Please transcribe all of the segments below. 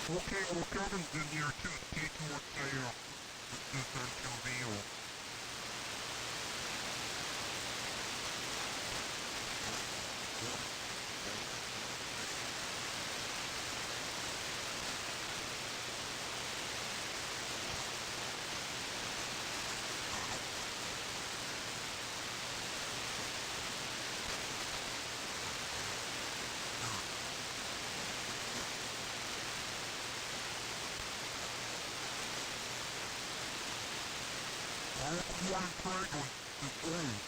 Okay, well, Kevin's in here too. Stay towards this interview. One fragrance is old.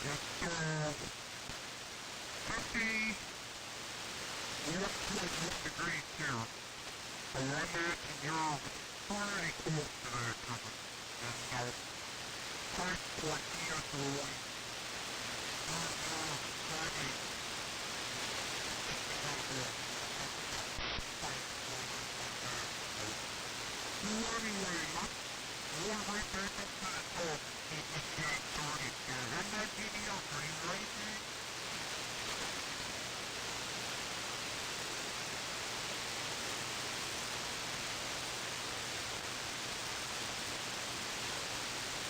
It's 51.1 degrees here. So I imagine you're pretty close to that, Kevin. And price point easily. Anyway, we'll right back up to the top and just get started here. I'm not getting up. Are you ready, Dave?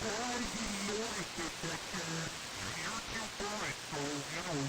Well, I didn't notice it, but you're too bright, so, you know.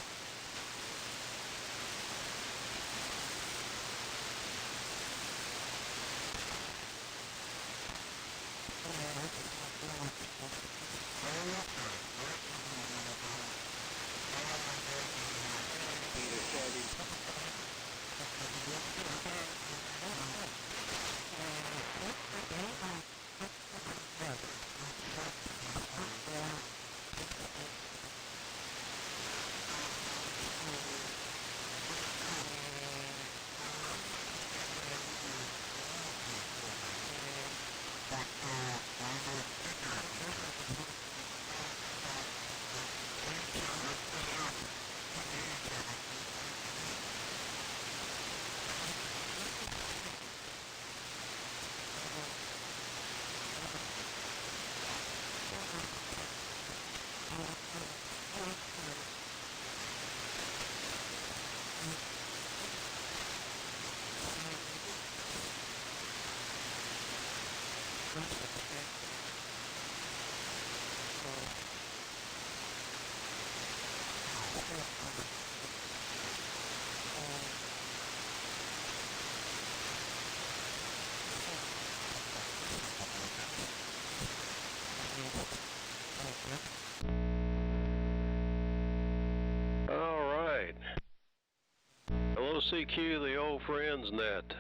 CQ, the Old Friends Net.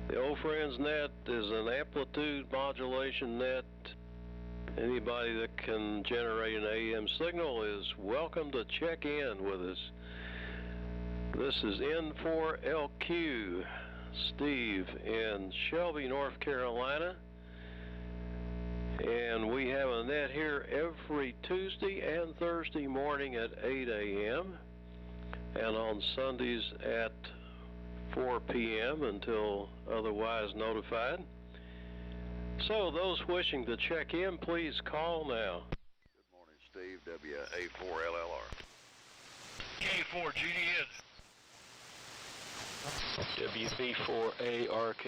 The Old Friends Net is an amplitude modulation net. Anybody that can generate an AM signal is welcome to check in with us. This is N4LQ, Steve in Shelby, North Carolina. And we have a net here every Tuesday and Thursday morning at 8 a.m. and on Sundays at 4 p.m. until otherwise notified. So those wishing to check in, please call now. Good morning, Steve, WA4LLR. K4GDN. WB4ARK.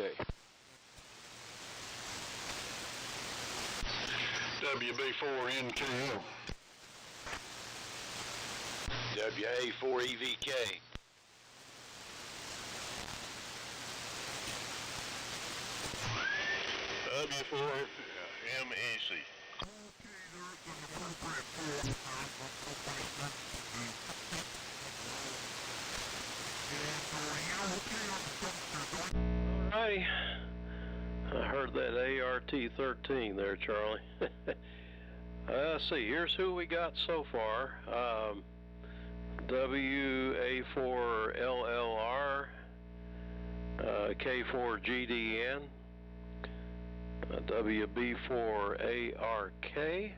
WB4NKL. WA4EVK. W4MEC. Alrighty. I heard that ART-13 there, Charlie. Let's see, here's who we got so far. WA4LLR, K4GDN, WB4ARK,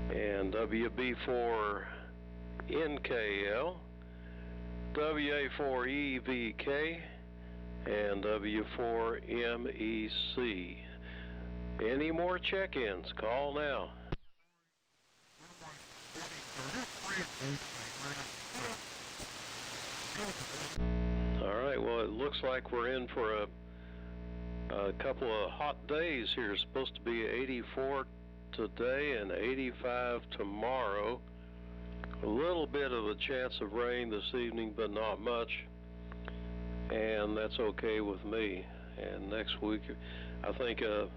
and WB4NKL, WA4EVK, and W4MEC. Any more check-ins? Call now. Well, it looks like we're in for a couple of hot days here. It's supposed to be 84 today and 85 tomorrow. A little bit of a chance of rain this evening, but not much. And that's okay with me. And next week, I think a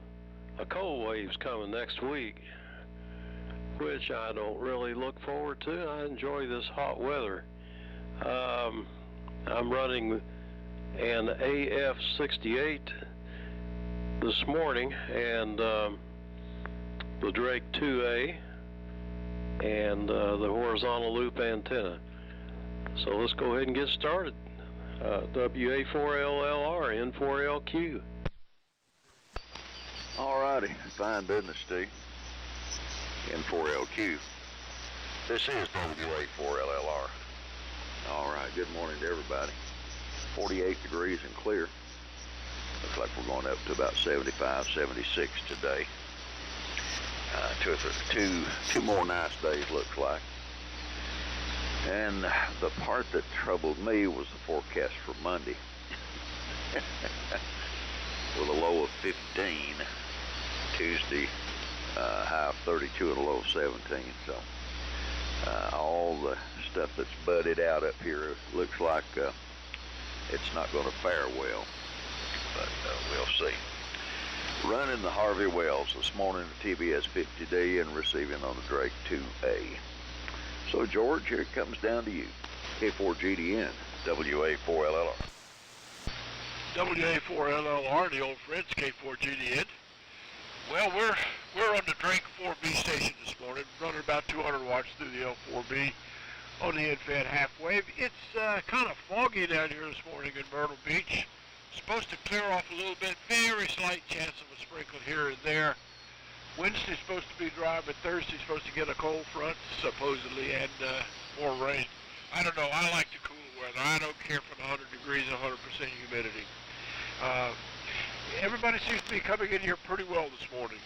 cold wave's coming next week, which I don't really look forward to. I enjoy this hot weather. I'm running an AF-68 this morning, and the Drake 2A, and the horizontal loop antenna. So let's go ahead and get started. WA4LLR, N4LQ. Alrighty, fine business, Steve. N4LQ. This is WA4LLR. Alright, good morning to everybody. 48 degrees and clear. Looks like we're going up to about 75, 76 today. Two more nice days, looks like. And the part that troubled me was the forecast for Monday. With a low of 15. Tuesday, high of 32 and a low of 17. So all the stuff that's budded out up here looks like it's not going to fare well. But we'll see. Running the Harvey Wells this morning at TBS 50D and receiving on the Drake 2A. So George, here it comes down to you. K4GDN, WA4LLR. WA4LLR, the old friends, K4GDN. Well, we're on the Drake 4B station this morning, running about 200 watts through the L4B on the end-fed half wave. It's kind of foggy down here this morning in Myrtle Beach. Supposed to clear off a little bit, very slight chance of a sprinkle here and there. Wednesday's supposed to be dry, but Thursday's supposed to get a cold front, supposedly, and more rain. I don't know, I like the cool weather. I don't care for the 100 degrees and 100% humidity. Everybody seems to be coming in here pretty well this morning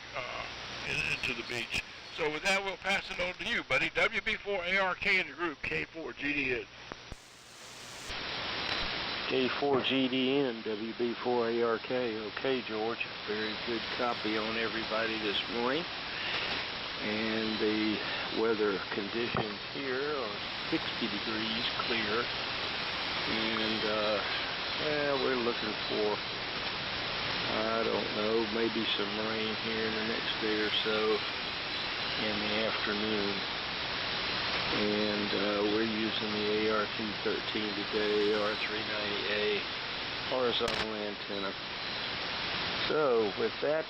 into the beach. So with that, we'll pass it on to you, buddy. WB4ARK in the group, K4GDN. K4GDN, WB4ARK. Okay, George, very good copy on everybody this morning. And the weather conditions here are 60 degrees clear. And we're looking for, I don't know, maybe some rain here in the next day or so in the afternoon. And we're using the AR-213 today, AR-390A horizontal antenna. So with that,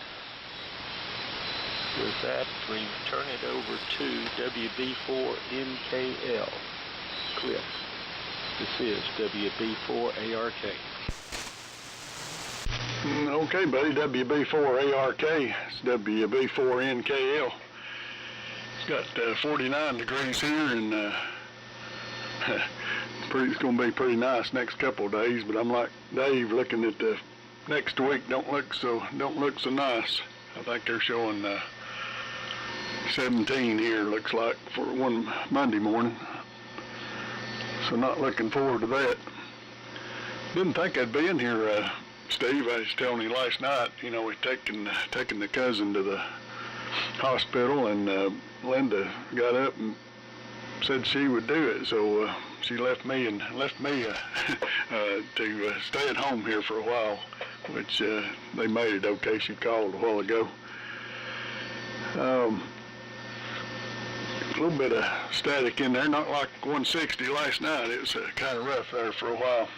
we turn it over to WB4NKL. Clip. This is WB4ARK. Okay, buddy, WB4ARK. It's WB4NKL. Got 49 degrees here, and it's going to be pretty nice next couple of days. But I'm like Dave, looking at the next week, don't look so nice. I think they're showing 17 here. Looks like for one Monday morning. So not looking forward to that. Didn't think I'd be in here, Steve. I was telling you last night. You know, we're taking the cousin to the hospital, and Linda got up and said she would do it, so she left me to stay at home here for a while, which they made it okay. She called a while ago. A little bit of static in there, not like 160 last night. It was kind of rough there for a while.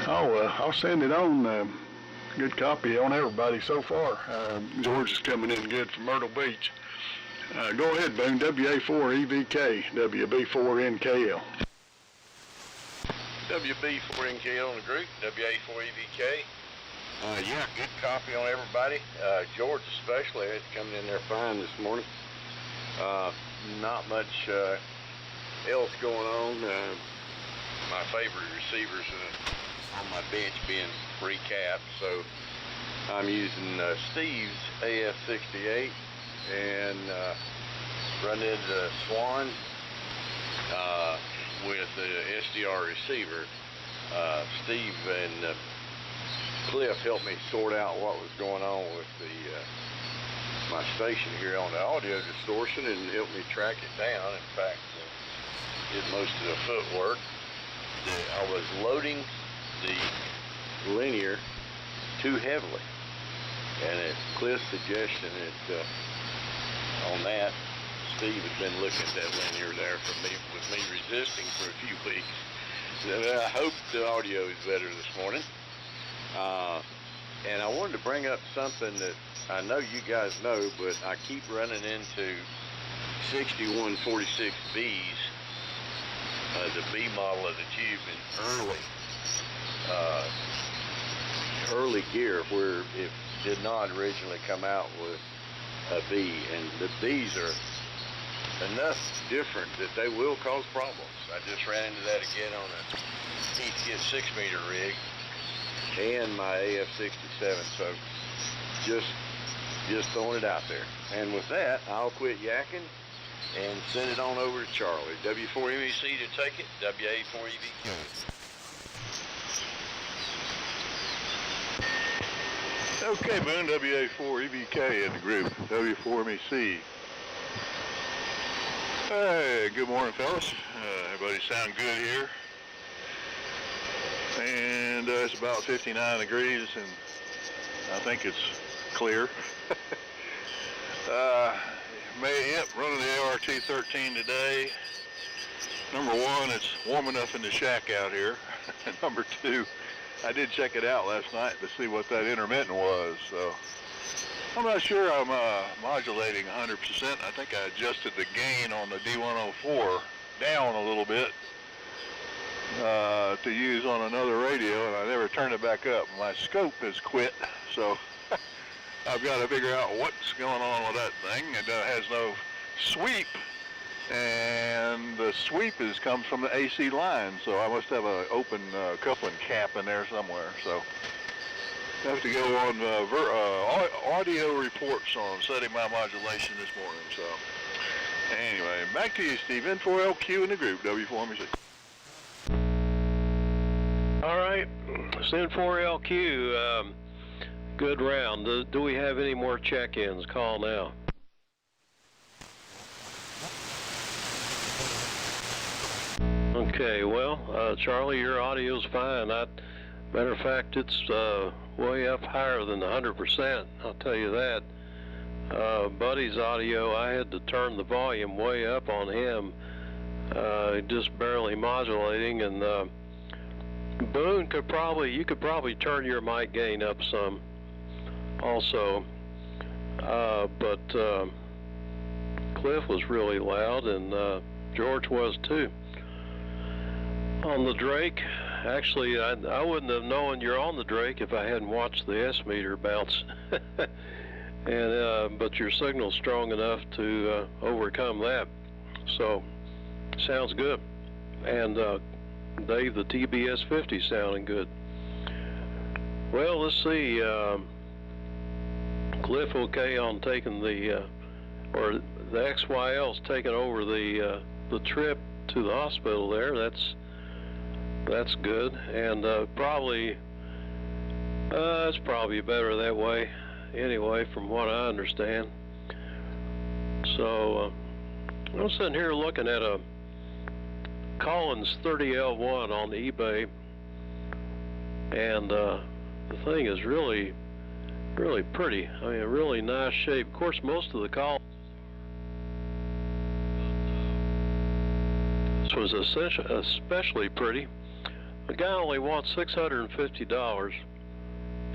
I'll send it on. Good copy on everybody so far. George is coming in good from Myrtle Beach. Go ahead, Boone. WA4EVK, WB4NKL. WB4NKL in the group, WA4EVK. Yeah, good copy on everybody. George especially, it's coming in there fine this morning. Not much else going on. My favorite receivers on my bench being recapped, so I'm using Steve's AF-68 and running into Swan with the SDR receiver. Steve and Cliff helped me sort out what was going on with my station here on the audio distortion and helped me track it down. In fact, did most of the footwork. I was loading the linear too heavily, and at Cliff's suggestion, on that, Steve had been looking at that linear there with me resisting for a few weeks. I hope the audio is better this morning. And I wanted to bring up something that I know you guys know, but I keep running into 6146Bs, the B model of the tube in early gear, where it did not originally come out with a B, and the Bs are enough different that they will cause problems. I just ran into that again on a Heathkit 6-meter rig and my AF-67, so just throwing it out there. And with that, I'll quit yakking and send it on over to Charlie. W4MEC to take it, WA4EVK. Okay, Boone, WA4EVK in the group, W4MEC. Hey, good morning, fellas. Everybody sound good here? And it's about 59 degrees, and I think it's clear. Running the ART-13 today. Number one, it's warm enough in the shack out here. Number two, I did check it out last night to see what that intermittent was, so I'm not sure I'm modulating 100%. I think I adjusted the gain on the D104 down a little bit to use on another radio, and I never turned it back up. My scope has quit, so I've got to figure out what's going on with that thing. It has no sweep, and the sweep comes from the AC line, so I must have an open coupling cap in there somewhere. So I have to go on audio reports on setting my modulation this morning. So anyway, back to you, Steve. N4LQ in the group, W4MEC. All right, N4LQ, good round. Do we have any more check-ins? Call now. Okay, well, Charlie, your audio's fine. Matter of fact, it's way up higher than 100%, I'll tell you that. Buddy's audio, I had to turn the volume way up on him, just barely modulating, and Boone you could probably turn your mic gain up some also, but Cliff was really loud, and George was too. On the Drake, actually, I wouldn't have known you're on the Drake if I hadn't watched the S-meter bounce. And but your signal's strong enough to overcome that. So, sounds good. And Dave, the TBS 50 sounding good. Well, let's see. Cliff okay on taking or the XYL's taking over the trip to the hospital there. That's good, and probably it's probably better that way anyway, from what I understand. So I'm sitting here looking at a Collins 30L1 on eBay, and the thing is really pretty. I mean, a really nice shape. Of course, most of the Collins, this was especially pretty. The guy only wants $650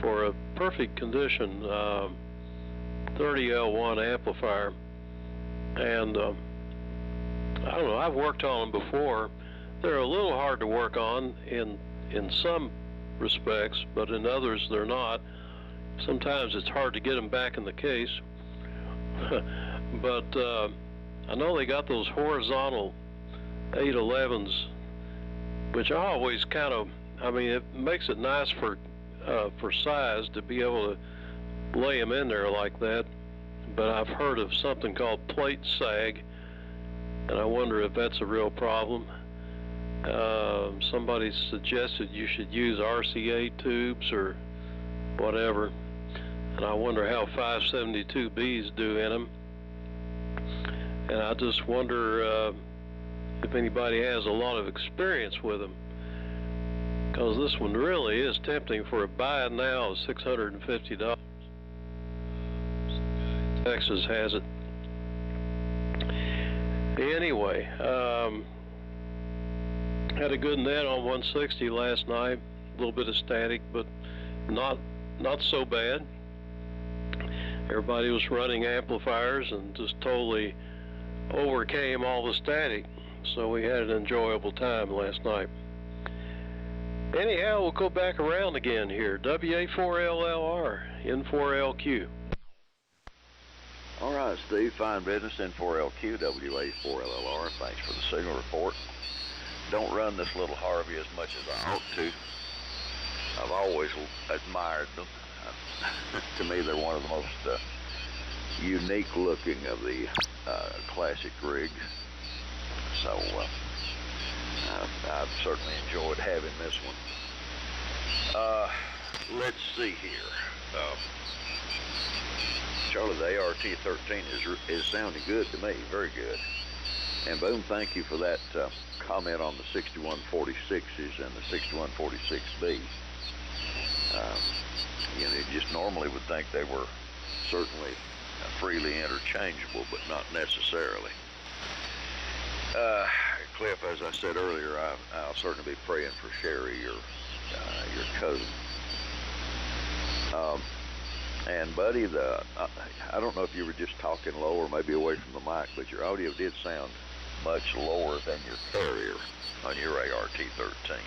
for a perfect condition 30L1 amplifier, and I don't know, I've worked on them before. They're a little hard to work on in some respects, but in others they're not. Sometimes it's hard to get them back in the case. But I know they got those horizontal 811s, which I always kind of, I mean, it makes it nice for size to be able to lay them in there like that. But I've heard of something called plate sag, and I wonder if that's a real problem. Somebody suggested you should use RCA tubes or whatever, and I wonder how 572Bs do in them. And I just wonder if anybody has a lot of experience with them, because this one really is tempting for a buy now of $650. Texas has it. Anyway, had a good net on 160 last night. A little bit of static, but not so bad. Everybody was running amplifiers and just totally overcame all the static, so we had an enjoyable time last night. Anyhow, we'll go back around again here. WA4LLR, N4LQ. All right, Steve, fine business, N4LQ, WA4LLR. Thanks for the signal report. Don't run this little Harvey as much as I ought to. I've always admired them. To me, they're one of the most unique looking of the classic rigs. So I've certainly enjoyed having this one. Let's see here. Charlie, the ART-13 is sounding good to me, very good. And Boom, thank you for that comment on the 6146s and the 6146B. You know, you just normally would think they were certainly freely interchangeable, but not necessarily. Cliff, as I said earlier, I'll certainly be praying for Sherry, your cousin. And Buddy, I don't know if you were just talking low or maybe away from the mic, but your audio did sound much lower than your carrier on your ART-13.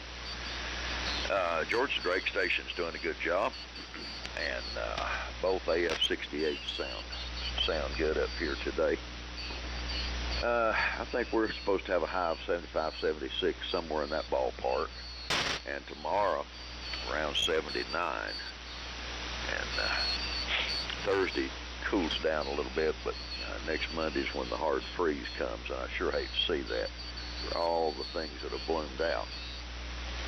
George Drake Station's doing a good job, and both AF-68 sound good up here today. I think we're supposed to have a high of 75, 76, somewhere in that ballpark, and tomorrow around 79. And Thursday cools down a little bit, but next Monday's when the hard freeze comes, and I sure hate to see that for all the things that have bloomed out.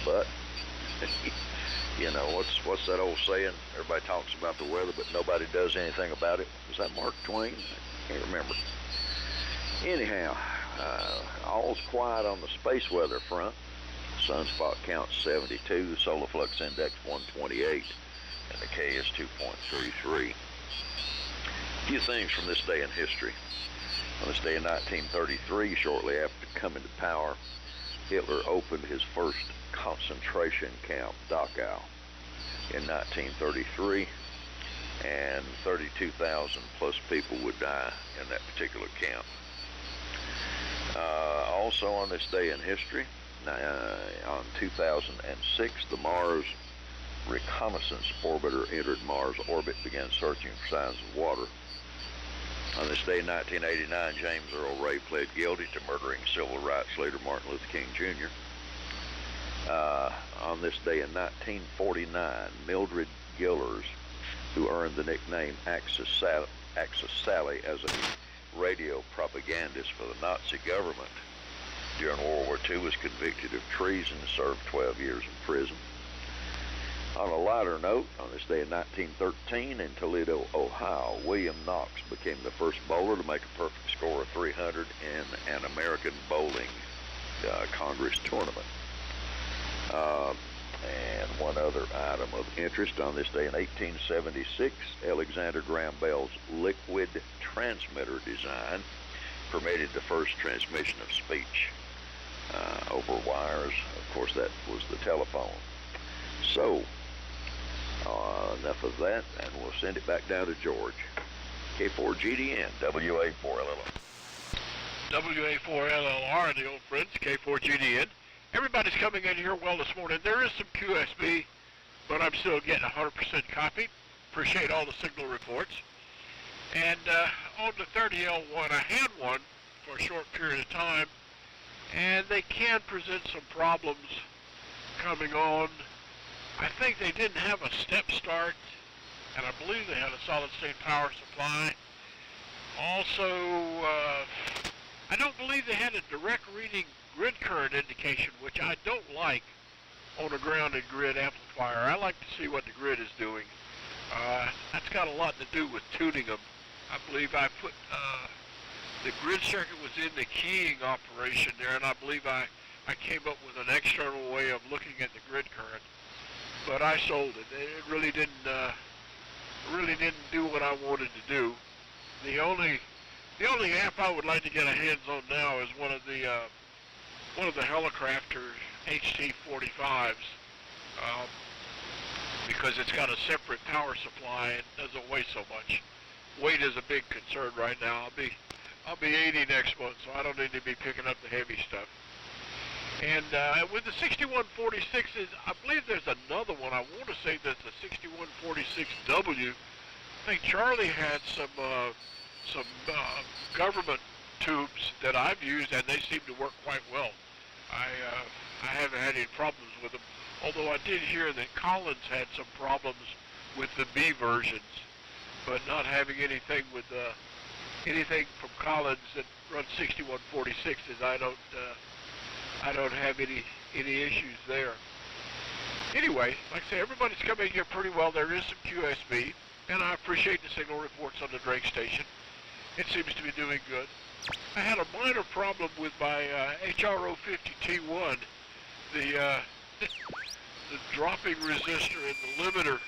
But you know, what's that old saying? Everybody talks about the weather, but nobody does anything about it. Was that Mark Twain? I can't remember. Anyhow, all's quiet on the space weather front. Sunspot count 72, the solar flux index 128, and the K is 2.33. A few things from this day in history. On this day in 1933, shortly after coming to power, Hitler opened his first concentration camp, Dachau, in 1933, and 32,000 plus people would die in that particular camp. Also on this day in history, on 2006, the Mars Reconnaissance Orbiter entered Mars orbit, began searching for signs of water. On this day in 1989, James Earl Ray pled guilty to murdering civil rights leader Martin Luther King Jr. On this day in 1949, Mildred Gillers, who earned the nickname Axis Sally as a radio propagandist for the Nazi government during World War II, was convicted of treason and served 12 years in prison. On a lighter note, on this day in 1913 in Toledo, Ohio, William Knox became the first bowler to make a perfect score of 300 in an American bowling Congress tournament. And one other item of interest, on this day in 1876, Alexander Graham Bell's liquid transmitter design permitted the first transmission of speech over wires. Of course, that was the telephone. So, enough of that, and we'll send it back down to George. K4GDN, WA4LLR. WA4LLR, the old friends, K4GDN. Everybody's coming in here well this morning. There is some QSB, but I'm still getting 100% copy. Appreciate all the signal reports. And on the 30L1, I had one for a short period of time, and they can present some problems coming on. I think they didn't have a step start, and I believe they had a solid-state power supply. Also, I don't believe they had a direct reading grid current indication, which I don't like on a grounded grid amplifier. I like to see what the grid is doing. That's got a lot to do with tuning them. I believe I put the grid circuit was in the keying operation there, and I believe I came up with an external way of looking at the grid current, but I sold it. It really didn't do what I wanted to do. The only amp I would like to get a hands on now is one of the Helicrafter HT45s, because it's got a separate power supply and doesn't weigh so much. Weight is a big concern right now. I'll be 80 next month, so I don't need to be picking up the heavy stuff. And with the 6146s, I believe there's another one. I want to say there's the 6146W. I think Charlie had some government tubes that I've used, and they seem to work quite well. I haven't had any problems with them, although I did hear that Collins had some problems with the B versions, but not having anything with anything from Collins that runs 6146s, I don't have any issues there. Anyway, like I say, everybody's coming here pretty well. There is some QSB, and I appreciate the signal reports on the Drake station. It seems to be doing good. I had a minor problem with my HRO50T1. The dropping resistor in the limiter,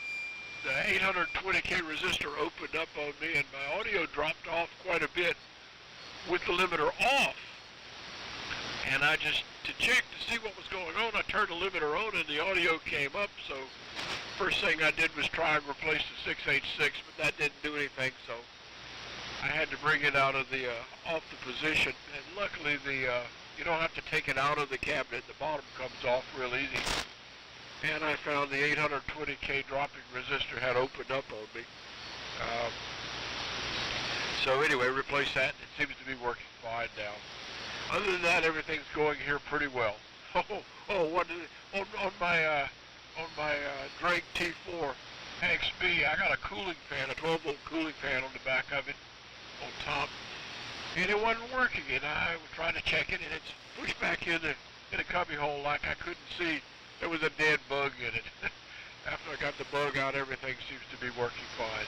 the 820K resistor opened up on me, and my audio dropped off quite a bit with the limiter off. And to check to see what was going on, I turned the limiter on and the audio came up. So first thing I did was try and replace the 686, but that didn't do anything. So I had to bring it out of the off the position. And luckily, you don't have to take it out of the cabinet. The bottom comes off real easy. And I found the 820K dropping resistor had opened up on me. So anyway, replace that. It seems to be working fine now. Other than that, everything's going here pretty well. On my Drake T4 XB, I got a cooling fan, a 12-volt cooling fan on the back of it, on top, and it wasn't working. And I was trying to check it, and it's pushed back in a cubby hole like I couldn't see. There was a dead bug in it. After I got the bug out, everything seems to be working fine.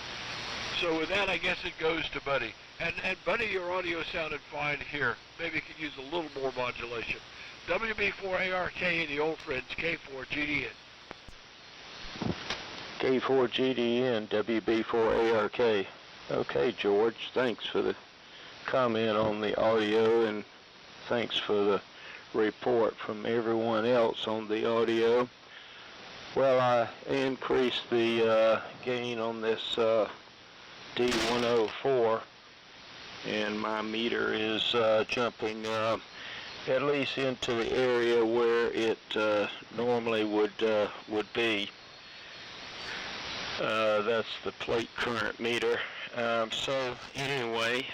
So with that, I guess it goes to Buddy. And Buddy, your audio sounded fine here. Maybe you could use a little more modulation. WB4ARK and the old friends, K4GDN. K4GDN, WB4ARK. Okay, George, thanks for the comment on the audio, and thanks for the report from everyone else on the audio. Well, I increased the gain on this D104, and my meter is jumping at least into the area where it normally would be. That's the plate current meter. So anyway,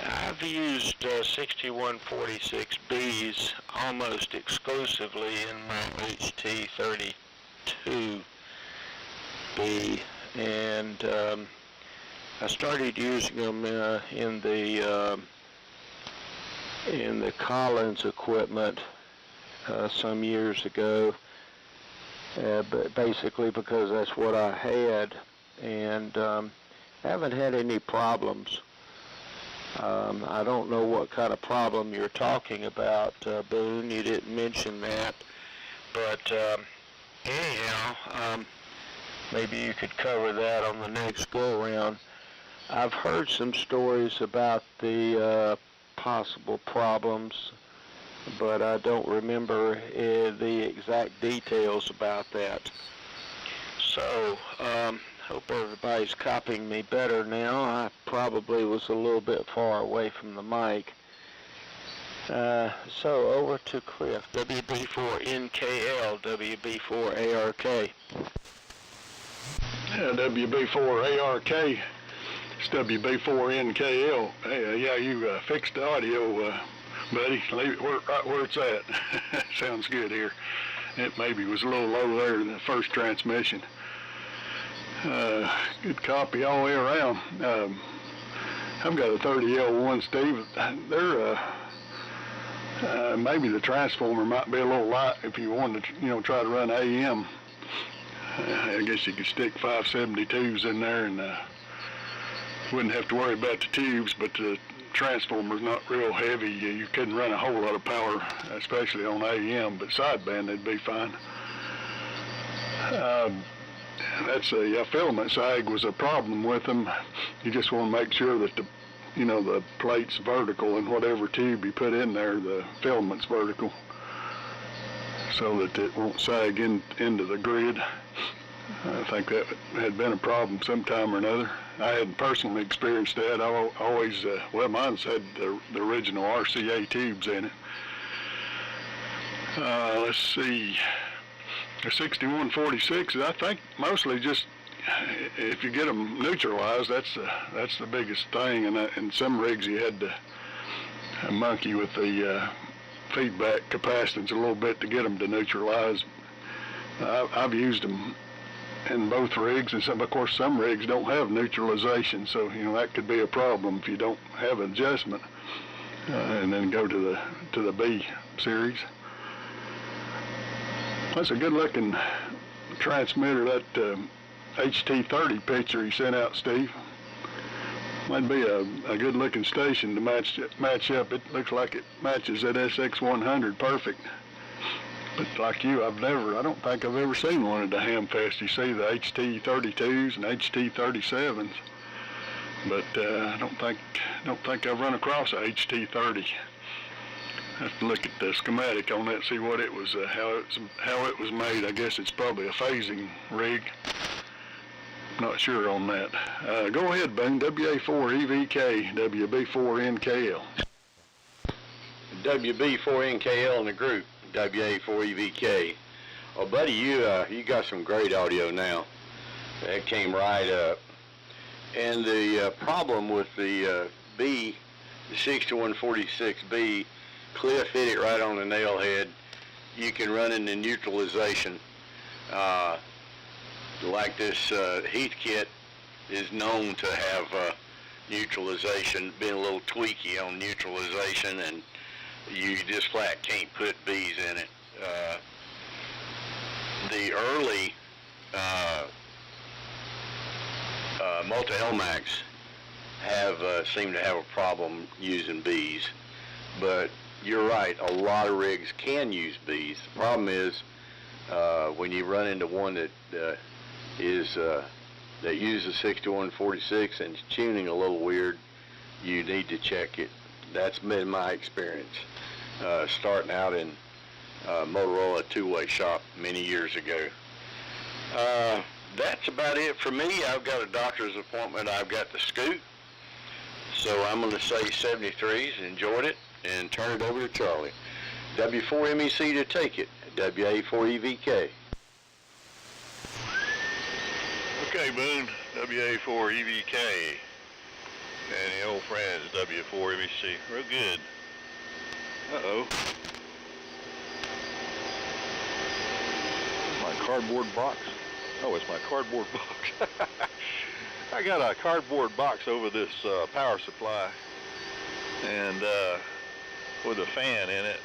I've used 6146Bs almost exclusively in my HT32B, and I started using them in the Collins equipment some years ago, but basically because that's what I had, and haven't had any problems. I don't know what kind of problem you're talking about, Boone. You didn't mention that, but anyhow, maybe you could cover that on the next go-around. I've heard some stories about the possible problems, but I don't remember the exact details about that. So, hope everybody's copying me better now. I probably was a little bit far away from the mic. So over to Cliff, WB4NKL, WB4ARK. Yeah, WB4ARK. It's WB4NKL. Hey, yeah, you fixed the audio, buddy. Leave it right where it's at. Sounds good here. It maybe was a little low there in the first transmission. Good copy all the way around. I've got a 30L1, Steve. They're maybe the transformer might be a little light if you wanted to, try to run AM. I guess you could stick 572s in there and wouldn't have to worry about the tubes, but the transformer's not real heavy. You couldn't run a whole lot of power, especially on AM, but sideband they'd be fine. That's a filament sag was a problem with them. You just want to make sure that the plate's vertical, and whatever tube you put in there, the filament's vertical, so that it won't sag into the grid. I think that had been a problem sometime or another. I hadn't personally experienced that. I always, well, mine's had the original RCA tubes in it. Let's see, the 6146, I think mostly just, if you get them neutralized, that's the biggest thing. And in some rigs you had to monkey with the feedback capacitance a little bit to get them to neutralize. I've used them in both rigs, and of course some rigs don't have neutralization, so that could be a problem if you don't have adjustment. And then go to the B series. That's a good-looking transmitter. That HT30 picture you sent out, Steve. Might be a good-looking station to match up. It looks like it matches that SX100 perfect. But like you, I don't think I've ever seen one at the Hamfest. You see the HT32s and HT37s, but I don't think I've run across a HT30. I have to look at the schematic on that, see what it was, how it was made. I guess it's probably a phasing rig. Not sure on that. Go ahead, Boone. WA4EVK, WB4NKL. WB4NKL in the group. WA4EVK. Oh, buddy, you got some great audio now. That came right up. And the problem with the B, the 6146B, Cliff hit it right on the nail head. You can run into neutralization. Like this Heath kit is known to have neutralization, being a little tweaky on neutralization, and you just flat can't put B's in it. The early multi-Elmacs seem to have a problem using B's, but you're right, a lot of rigs can use B's. The problem is when you run into one that uses 6146 and is tuning a little weird, you need to check it. That's been my experience starting out in Motorola two-way shop many years ago. That's about it for me. I've got a doctor's appointment. I've got to scoot. So I'm going to say 73s, enjoyed it, and turn it over to Charlie. W4MEC to take it, WA4EVK. Okay, Boone, WA4EVK, and the old friends, W4MEC, real good. Uh-oh. My cardboard box. Oh, it's my cardboard box. I got a cardboard box over this power supply, and with a fan in it,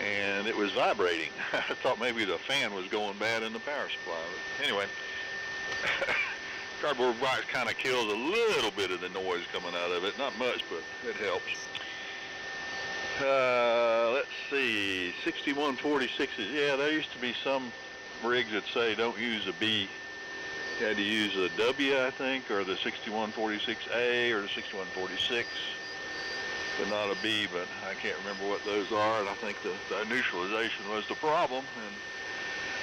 and it was vibrating. I thought maybe the fan was going bad in the power supply. But anyway, cardboard box kind of kills a little bit of the noise coming out of it. Not much, but it helps. Let's see, 6146s. Yeah, there used to be some rigs that say don't use a B. You had to use a W, I think, or the 6146A or the 6146, but not a B. But I can't remember what those are, and I think the neutralization was the problem,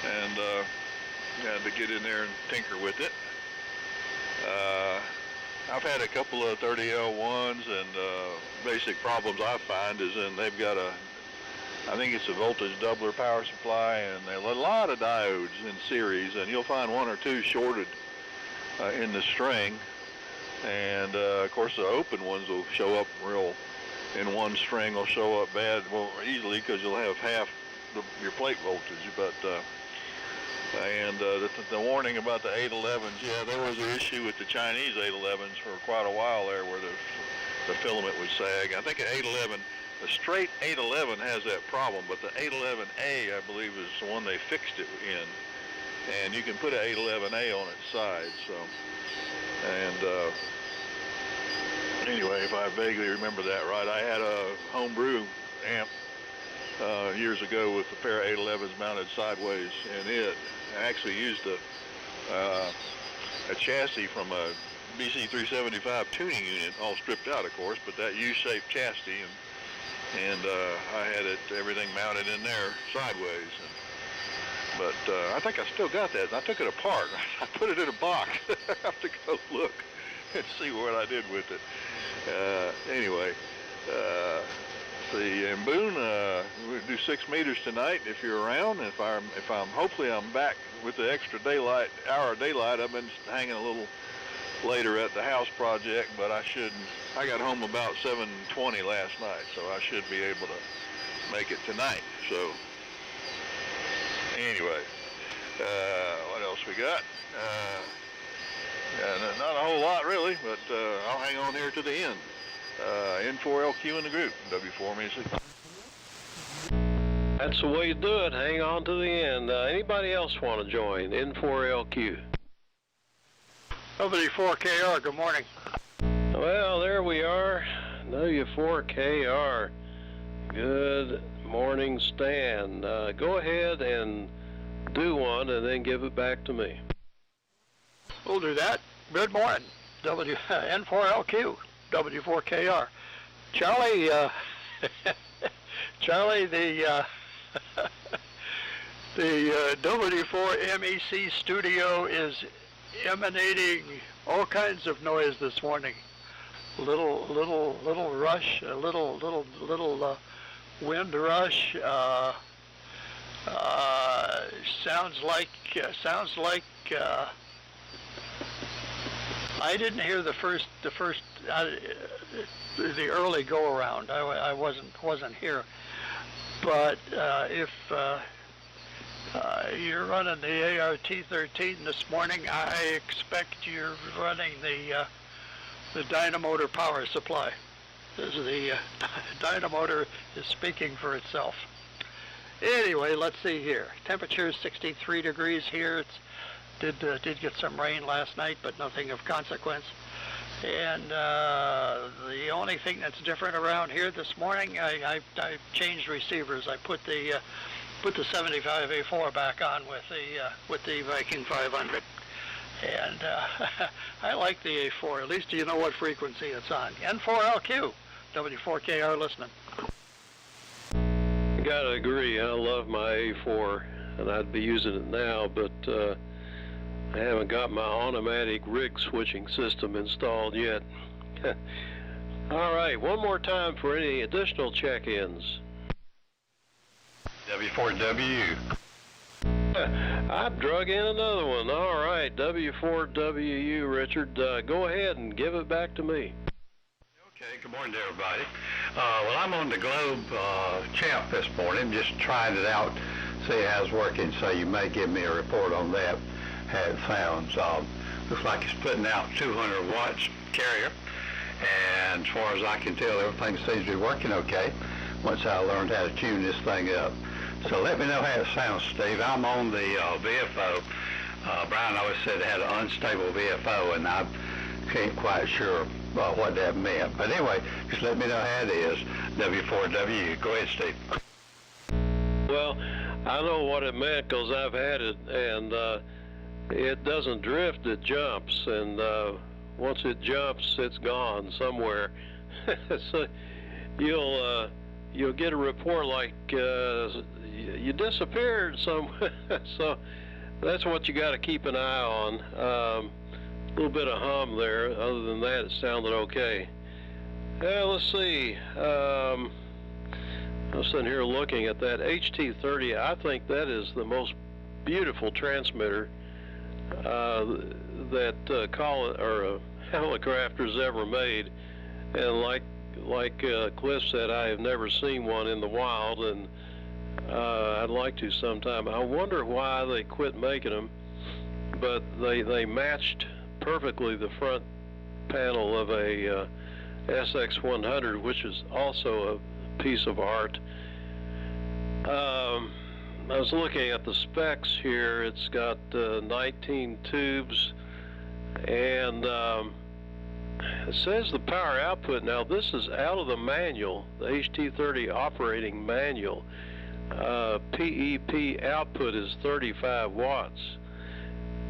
and you had to get in there and tinker with it. I've had a couple of 30L1s, and basic problems I find is they've got I think it's a voltage doubler power supply, and a lot of diodes in series, and you'll find one or two shorted in the string, and of course the open ones will show up in one string will show up bad more easily because you'll have half your plate voltage, but the warning about the 811s, yeah, there was an issue with the Chinese 811s for quite a while there where the filament would sag. I think an 811 The straight 811 has that problem, but the 811A, I believe, is the one they fixed it in. And you can put an 811A on its side, so. And anyway, if I vaguely remember that right, I had a homebrew amp years ago with a pair of 811s mounted sideways, and it actually used a chassis from a BC375 tuning unit, all stripped out, of course, but that U-shaped chassis, and I had everything mounted in there sideways. But I think I still got that. I took it apart. I put it in a box. I have to go look and see what I did with it. Anyway, see, in Boone, we do 6 meters tonight. If you're around, hopefully I'm back with the extra daylight, hour of daylight. I've been hanging a little later at the house project, but I got home about 7:20 last night, so I should be able to make it tonight. So anyway, what else we got? Not a whole lot really, but I'll hang on here to the end. N4LQ in the group, W4MC. That's the way you do it. Hang on to the end. Anybody else want to join? N4LQ. W4KR, good morning. Well, there we are. W4KR. Good morning, Stan. Go ahead and do one and then give it back to me. We'll do that. Good morning. N4LQ, W4KR. Charlie, Charlie, the W4MEC studio is emanating all kinds of noise this morning. Little rush, a little wind rush. Sounds like I didn't hear the early go around. I wasn't here, but if you're running the ART-13 this morning, I expect you're running the dynamotor power supply. The dynamotor is speaking for itself. Anyway, let's see here. Temperature is 63 degrees here. Did get some rain last night, but nothing of consequence. And the only thing that's different around here this morning, I changed receivers. I put the 75A4 back on with the Viking 500, and I like the A4. At least you know what frequency it's on. N4LQ, W4KR listening. I gotta agree. I love my A4, and I'd be using it now, but I haven't got my automatic rig switching system installed yet. All right, one more time for any additional check-ins. W4WU. I've drug in another one. All right, W4WU, Richard. Go ahead and give it back to me. Okay, good morning to everybody. Well, I'm on the Globe Champ this morning, just trying it out, see how it's working, so you may give me a report on that, how it sounds. Looks like it's putting out 200 watts carrier, and as far as I can tell, everything seems to be working okay once I learned how to tune this thing up. So let me know how it sounds, Steve. I'm on the VFO. Brian always said it had an unstable VFO, and I can't quite sure what that meant. But anyway, just let me know how it is. W4W. Go ahead, Steve. Well, I know what it meant because I've had it, and it doesn't drift, it jumps, and once it jumps, it's gone somewhere. So you'll get a report like you disappeared somewhere. So that's what you got to keep an eye on. A little bit of hum there. Other than that, it sounded okay. Let's see. I was sitting here looking at that HT30. I think that is the most beautiful transmitter that helicopters ever made. And like Cliff said, I have never seen one in the wild, and I'd like to sometime. I wonder why they quit making them, but they matched perfectly the front panel of a SX100, which is also a piece of art. I was looking at the specs here. It's got 19 tubes, and it says the power output. Now this is out of the manual, the HT30 operating manual. PEP output is 35 watts.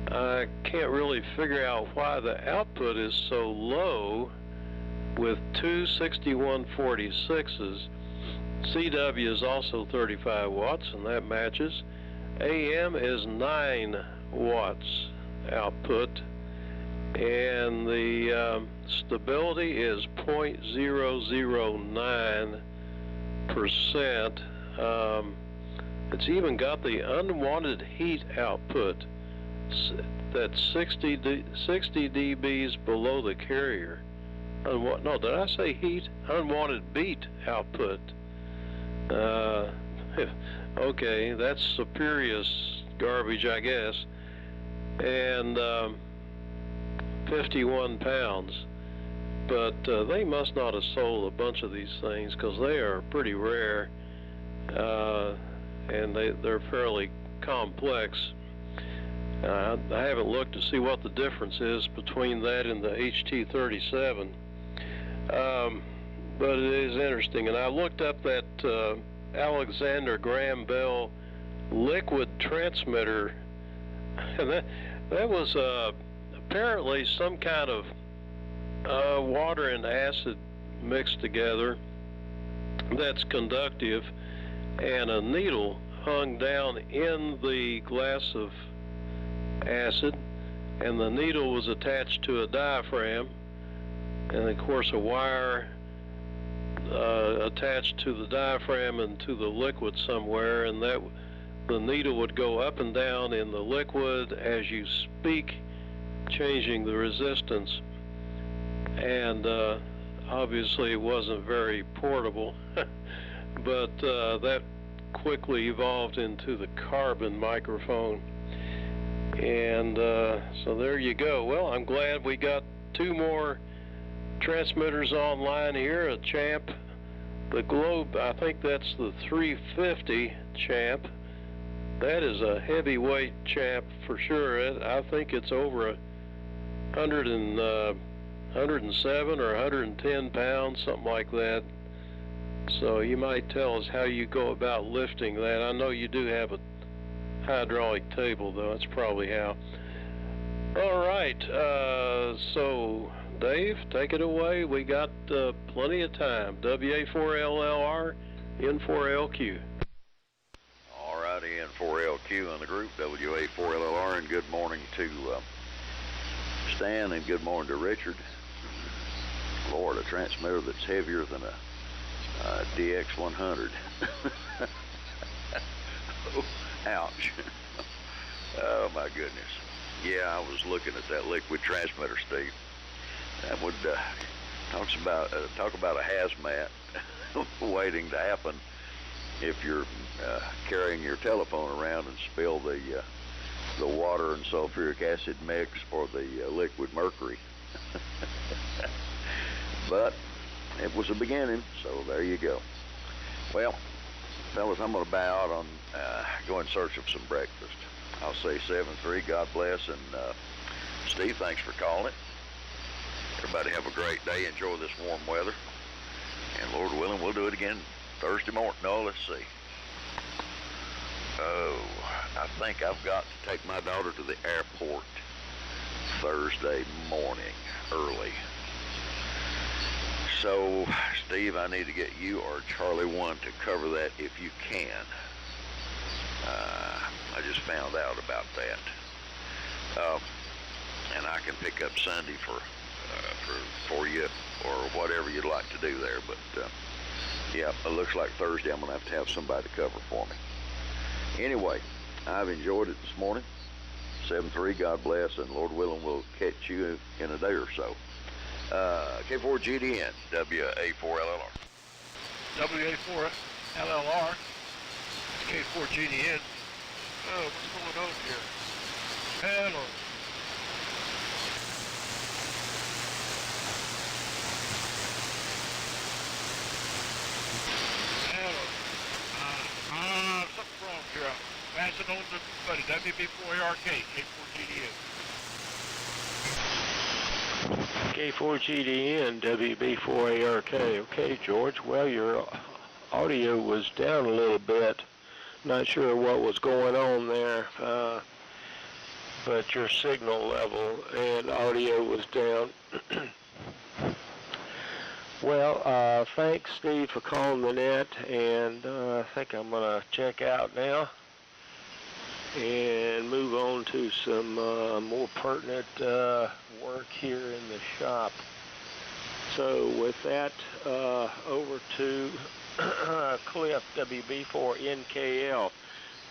I can't really figure out why the output is so low with two 6146s. CW is also 35 watts, and that matches. AM is 9 watts output, and the stability is 0.009%. It's even got the unwanted heat output that's 60 dBs below the carrier. No, did I say heat? Unwanted beat output. Okay, that's spurious garbage, I guess. And 51 pounds. But they must not have sold a bunch of these things because they are pretty rare, and they're fairly complex. I haven't looked to see what the difference is between that and the HT37, but it is interesting. And I looked up that Alexander Graham Bell liquid transmitter, and that was apparently some kind of water and acid mixed together that's conductive, and a needle hung down in the glass of acid, and the needle was attached to a diaphragm, and of course a wire attached to the diaphragm and to the liquid somewhere, and that the needle would go up and down in the liquid as you speak, changing the resistance. And obviously it wasn't very portable, but that quickly evolved into the carbon microphone. And so there you go. Well, I'm glad we got two more transmitters online here, a Champ, the Globe, I think that's the 350 Champ. That is a heavyweight Champ for sure. I think it's over 107 or 110 pounds, something like that. So you might tell us how you go about lifting that. I know you do have a hydraulic table, though. That's probably how. All right, so Dave, take it away. We got plenty of time. WA4LLR, N4LQ. All righty, N4LQ on the group, WA4LLR, and good morning to Stan, and good morning to Richard. Lord, a transmitter that's heavier than a DX100. Oh, ouch. Oh my goodness. Yeah, I was looking at that liquid transmitter, Steve. That would talk about a hazmat waiting to happen if you're carrying your telephone around and spill the water and sulfuric acid mix or the liquid mercury. But it was a beginning, so there you go. Well, fellas, I'm going to bow out on go in search of some breakfast. I'll say 7-3, God bless, and Steve, thanks for calling it. Everybody have a great day. Enjoy this warm weather, and Lord willing, we'll do it again Thursday morning. No, let's see. Oh, I think I've got to take my daughter to the airport Thursday morning early. So, Steve, I need to get you or Charlie 1 to cover that if you can. I just found out about that. And I can pick up Sunday for you or whatever you'd like to do there. But, yeah, it looks like Thursday I'm going to have somebody to cover for me. Anyway, I've enjoyed it this morning. 7-3, God bless, and Lord willing, we'll catch you in a day or so. K4GDN, WA4LLR. WA4LLR, K4GDN. Oh, what's going on here? Hello. Buddy, WB4ARK, K4GDN. K4GDN, WB4ARK. Okay, George. Well, your audio was down a little bit. Not sure what was going on there, but your signal level and audio was down. Well, thanks, Steve, for calling the net, and I think I'm going to check out now and move on to some more pertinent work here in the shop. So with that, over to Cliff, WB4NKL,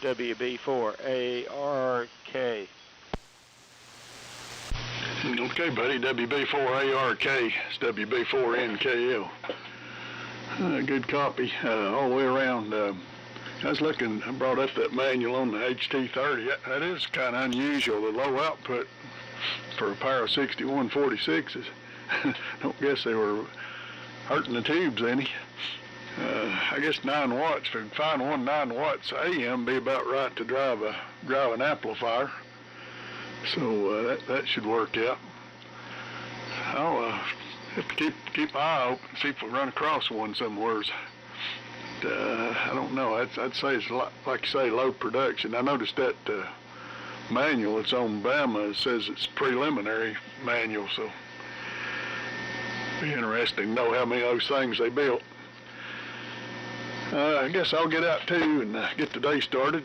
WB4ARK. Okay, buddy, WB4ARK, it's WB4NKL. Good copy all the way around. I was looking, I brought up that manual on the HT30. That is kind of unusual, the low output for a pair of 6146s. Don't guess they were hurting the tubes any. I guess 9 watts, if we can find one 9 watts AM, be about right to drive an amplifier. So that should work out. I'll have to keep my eye open, see if we run across one somewheres. I don't know. I'd say it's like you say, low production. I noticed that manual that's on Bama says it's preliminary manual, so be interesting to know how many of those things they built. I guess I'll get out too and get the day started.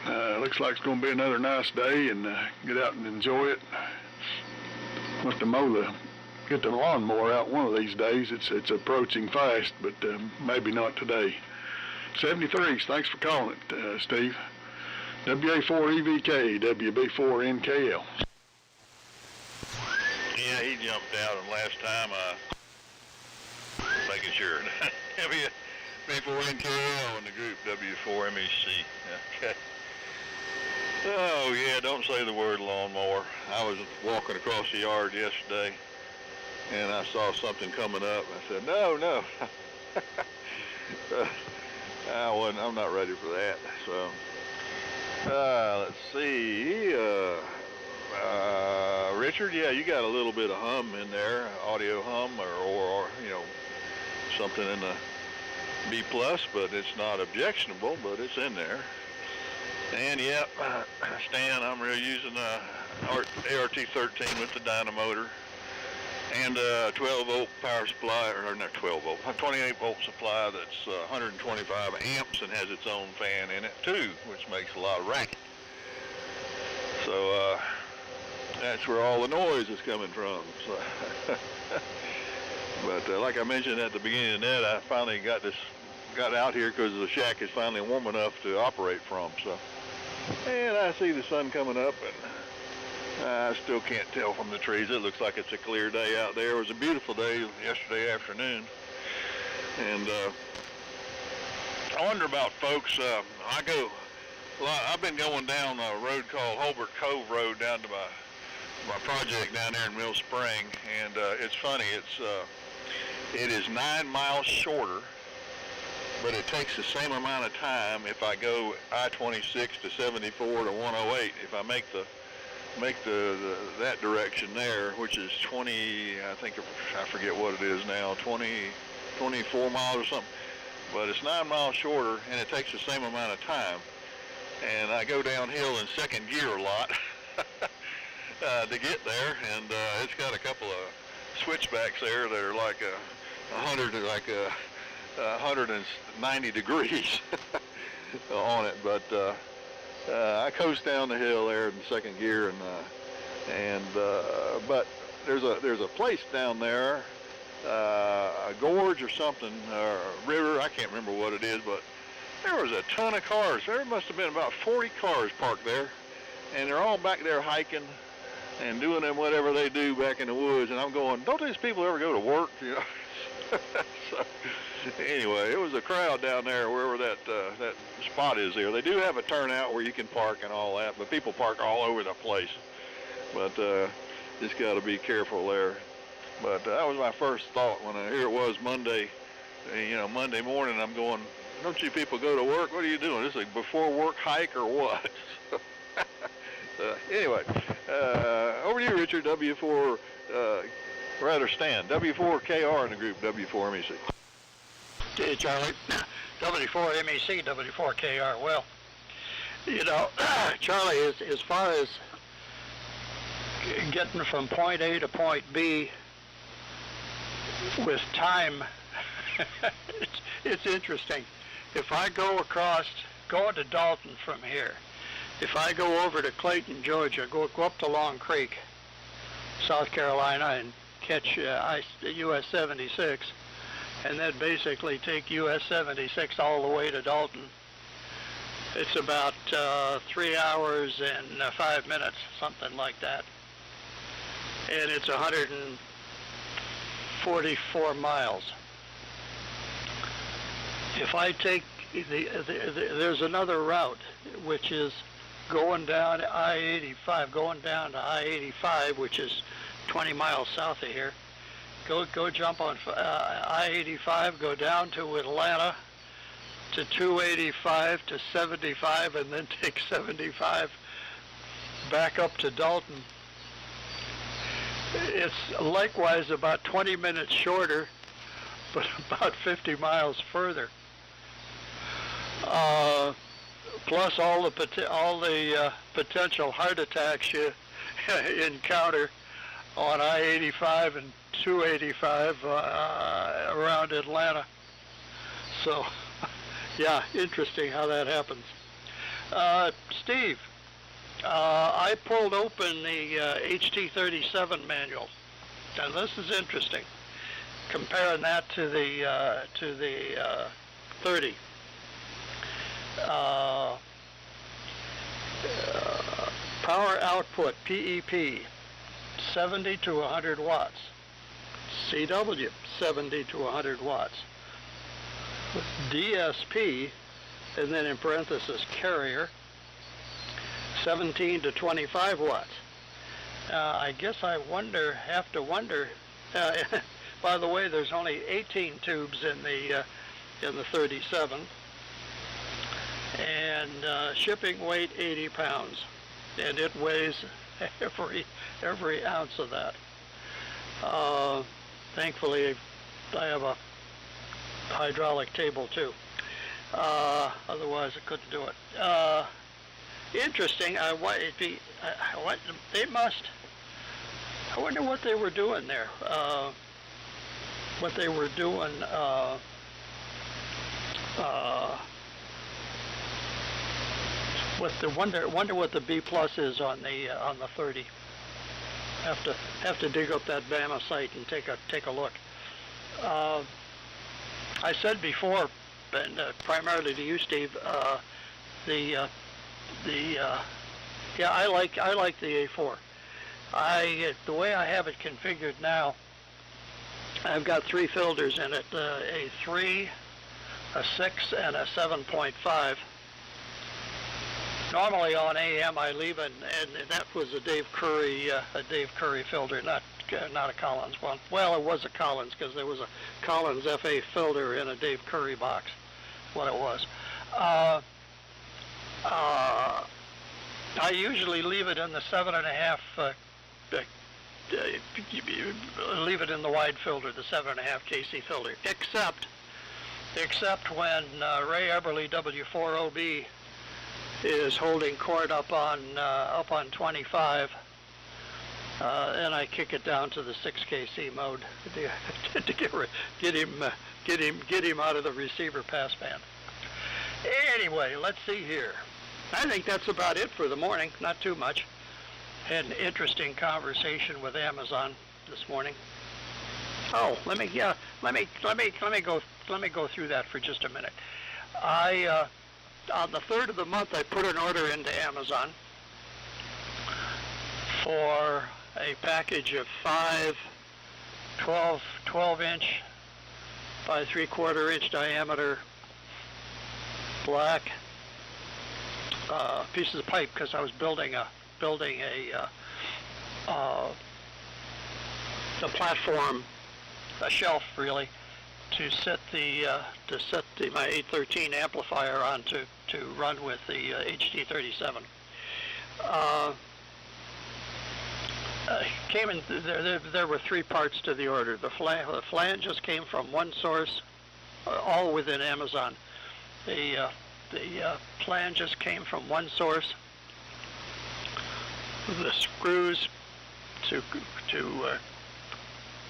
Looks like it's going to be another nice day, and get out and enjoy it. I'll have to get the lawnmower out one of these days. It's approaching fast, but maybe not today. 73s, thanks for calling it, Steve. WA4EVK, WB4NKL. Yeah, he jumped out, and last time making sure. WB4NKL in the group, W4MEC. Okay. Oh, yeah, don't say the word lawnmower. I was walking across the yard yesterday, and I saw something coming up. I said, no. I'm not ready for that. So, let's see. Richard, yeah, you got a little bit of hum in there, audio hum, or something in the B+, but it's not objectionable, but it's in there. And yep, Stan, I'm really using ART13 with the dynamotor and a 12-volt power supply, or not 12-volt, 28-volt supply that's 125 amps and has its own fan in it too, which makes a lot of racket. So that's where all the noise is coming from. So but like I mentioned at the beginning of the net, I finally got out here because the shack is finally warm enough to operate from. So. And I see the sun coming up, and I still can't tell from the trees. It looks like it's a clear day out there. It was a beautiful day yesterday afternoon. And I wonder about folks. I've been going down a road called Holbert Cove Road down to my project down there in Mill Spring, and it's funny. It is 9 miles shorter, but it takes the same amount of time if I go I-26 to 74 to 108. If I make that direction there, which is 20, I forget what it is now, 24 miles or something. But it's 9 miles shorter, and it takes the same amount of time. And I go downhill in second gear a lot to get there, and it's got a couple of switchbacks there that are like 190 degrees on it, but I coast down the hill there in second gear, but there's a place down there, a gorge or something, or a river, I can't remember what it is, but there was a ton of cars. There must have been about 40 cars parked there, and they're all back there hiking and doing them whatever they do back in the woods, and I'm going, don't these people ever go to work, So, anyway, it was a crowd down there wherever that spot is there. They do have a turnout where you can park and all that, but people park all over the place. But just got to be careful there. But that was my first thought when here it was Monday. Monday morning, I'm going don't you people go to work? What are you doing? Is this a before work hike or what? Anyway, over to you, Richard. W4, rather Stan. W4KR in the group, W4MEC. Okay, Charlie. W4MEC, W4KR. Well, you know, Charlie, as far as getting from point A to point B with time, it's interesting. If I go across, going to Dalton from here, if I go over to Clayton, Georgia, go up to Long Creek, South Carolina, and catch US 76, and then basically take US 76 all the way to Dalton, it's about 3 hours and 5 minutes, something like that. And it's 144 miles. If I take there's another route, which is going down I-85, going down to I-85, which is 20 miles south of here. Go jump on I-85, go down to Atlanta, to 285, to 75, and then take 75 back up to Dalton. It's likewise about 20 minutes shorter, but about 50 miles further. Plus all the potential heart attacks you encounter on I-85 and 285 around Atlanta. So, yeah, interesting how that happens. Steve, I pulled open the HT37 manual, and this is interesting. Comparing that to the 30. Power output, PEP, 70 to 100 watts. CW, 70 to 100 watts. DSP, and then in parenthesis, carrier, 17 to 25 watts. I guess I have to wonder, by the way, there's only 18 tubes in the 37, and shipping weight 80 pounds, and it weighs every ounce of that. Thankfully, I have a hydraulic table too. Otherwise, I couldn't do it. Interesting. I wonder what they were doing there. What they were doing. Wonder what the B plus is on the 30. Have to dig up that Bama site and take a look. I said before, and primarily to you, Steve, yeah, I like the A4. The way I have it configured now, I've got 3 filters in it: a 3, a 6, and a 7.5. Normally on AM I leave it, and that was a Dave Curry filter, not a Collins one. Well, it was a Collins because there was a Collins FA filter in a Dave Curry box. What it was. I usually leave it in the 7.5. Leave it in the wide filter, the 7.5 KC filter, except when Ray Eberly W4OB is holding court up on 25, and I kick it down to the 6 KC mode to get him out of the receiver passband. Anyway, let's see here. I think that's about it for the morning. Not too much. Had an interesting conversation with Amazon this morning. Oh, let me go through that for just a minute. On the 3rd of the month, I put an order into Amazon for a package of 5 12-inch by 3/4 inch diameter black pieces of pipe, because I was building a platform, a shelf really, set my 813 amplifier on to run with the HD37. Came in. There were three parts to the order. The flanges came from one source, all within Amazon. The flanges came from one source. The screws to